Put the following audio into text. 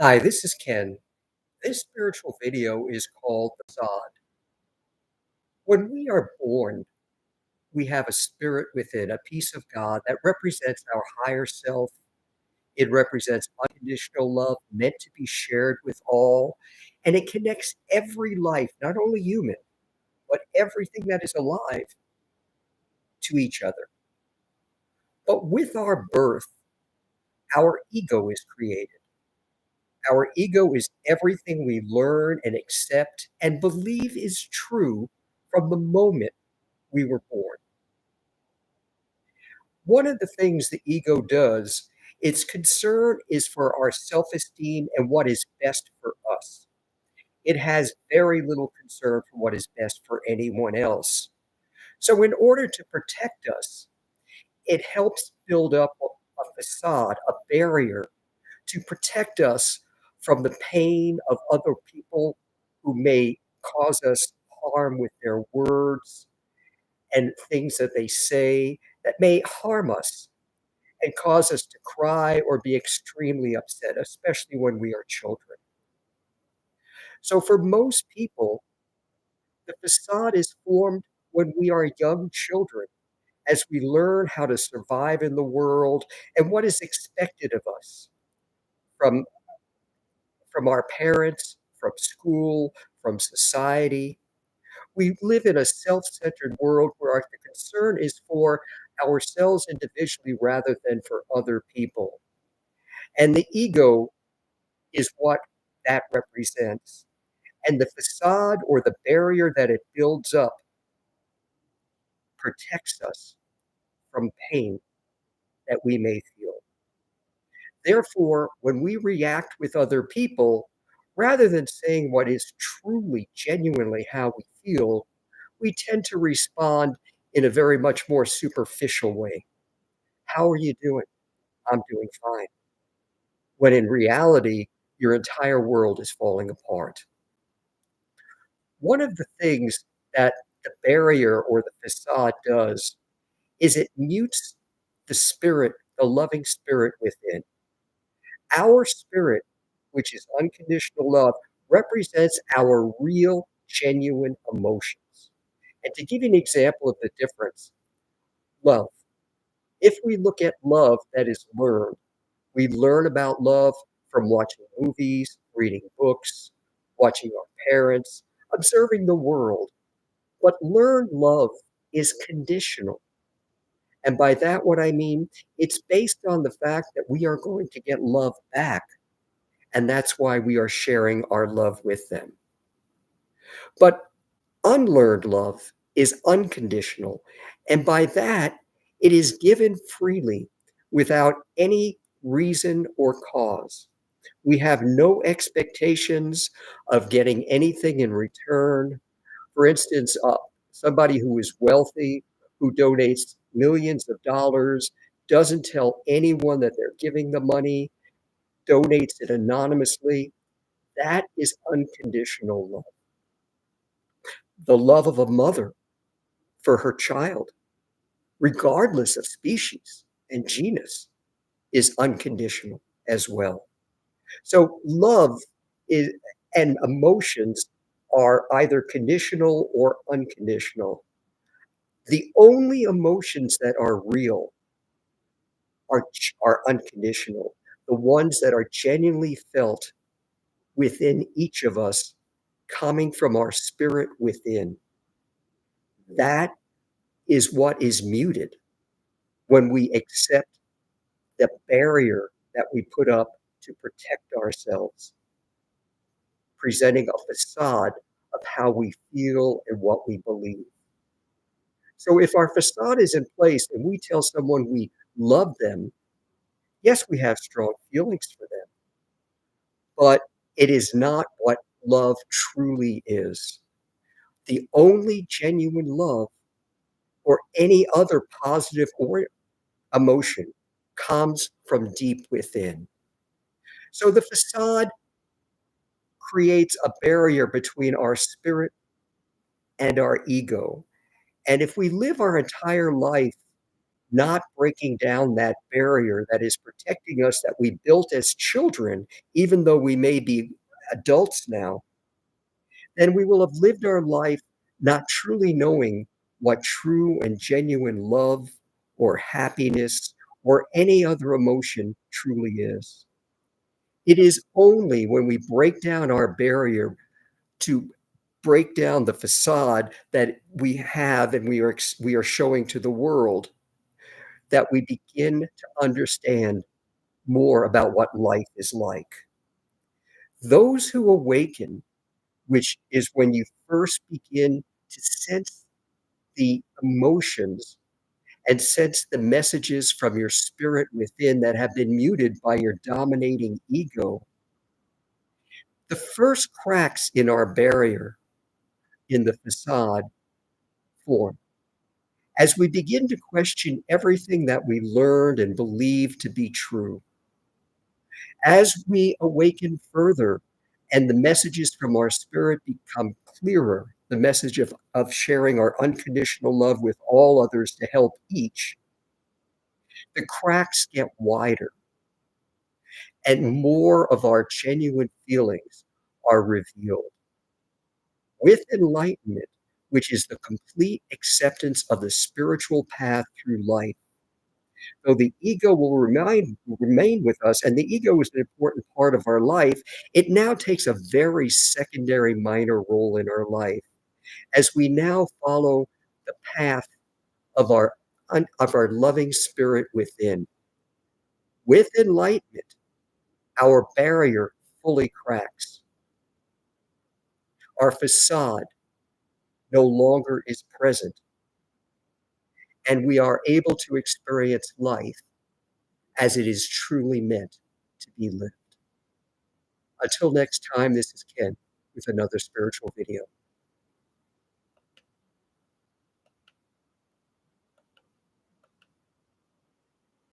Hi, this is Ken. This spiritual video is called Façade. When we are born, we have a spirit within, a piece of God that represents our higher self. It represents unconditional love meant to be shared with all, and it connects every life, not only human, but everything that is alive to each other. But with our birth, our ego is created. Our ego is everything we learn and accept and believe is true from the moment we were born. One of the things the ego does, its concern is for our self esteem and what is best for us. It has very little concern for what is best for anyone else. So, in order to protect us, it helps build up a facade, a barrier to protect us from the pain of other people who may cause us harm with their words and things that they say that may harm us and cause us to cry or be extremely upset, especially when we are children. So, for most people, the facade is formed when we are young children as we learn how to survive in the world and what is expected of us from from our parents, from school, from society. We live in a self centered world where the concern is for ourselves individually rather than for other people. And the ego is what that represents. And the facade or the barrier that it builds up protects us from pain that we may feel. Therefore, when we react with other people, rather than saying what is truly, genuinely how we feel, we tend to respond in a very much more superficial way. How are you doing? I'm doing fine. When in reality, your entire world is falling apart. One of the things that the barrier or the facade does is it mutes the spirit, the loving spirit within. Our spirit, which is unconditional love, represents our real, genuine emotions. And to give you an example of the difference, love. If we look at love that is learned, we learn about love from watching movies, reading books, watching our parents, observing the world. But learned love is conditional. And by that, what I mean, it's based on the fact that we are going to get love back. And that's why we are sharing our love with them. But unlearned love is unconditional. And by that, it is given freely without any reason or cause. We have no expectations of getting anything in return. For instance, somebody who is wealthy, who donates millions of dollars, doesn't tell anyone that they're giving the money, donates it anonymously. That is unconditional love. The love of a mother for her child, regardless of species and genus, is unconditional as well. So love is and emotions are either conditional or unconditional. The only emotions that are real are unconditional. The ones that are genuinely felt within each of us, coming from our spirit within. That is what is muted when we accept the barrier that we put up to protect ourselves, presenting a facade of how we feel and what we believe. So if our facade is in place and we tell someone we love them, yes, we have strong feelings for them, but it is not what love truly is. The only genuine love or any other positive or emotion comes from deep within. So the facade creates a barrier between our spirit and our ego. And if we live our entire life not breaking down that barrier that is protecting us that we built as children, even though we may be adults now, then we will have lived our life not truly knowing what true and genuine love or happiness or any other emotion truly is. It is only when we break down our barrier to break down the facade that we have and we are showing to the world that we begin to understand more about what life is like. Those who awaken, which is when you first begin to sense the emotions and sense the messages from your spirit within that have been muted by your dominating ego, the first cracks in our barrier in the facade form. As we begin to question everything that we learned and believed to be true, as we awaken further and the messages from our spirit become clearer, the message of sharing our unconditional love with all others to help each, the cracks get wider and more of our genuine feelings are revealed. With enlightenment, which is the complete acceptance of the spiritual path through life, though the ego will remain with us, and the ego is an important part of our life, it now takes a very secondary minor role in our life as we now follow the path of our loving spirit within. With enlightenment, our barrier fully cracks. Our facade no longer is present, and we are able to experience life as it is truly meant to be lived. Until next time, this is Ken with another spiritual video.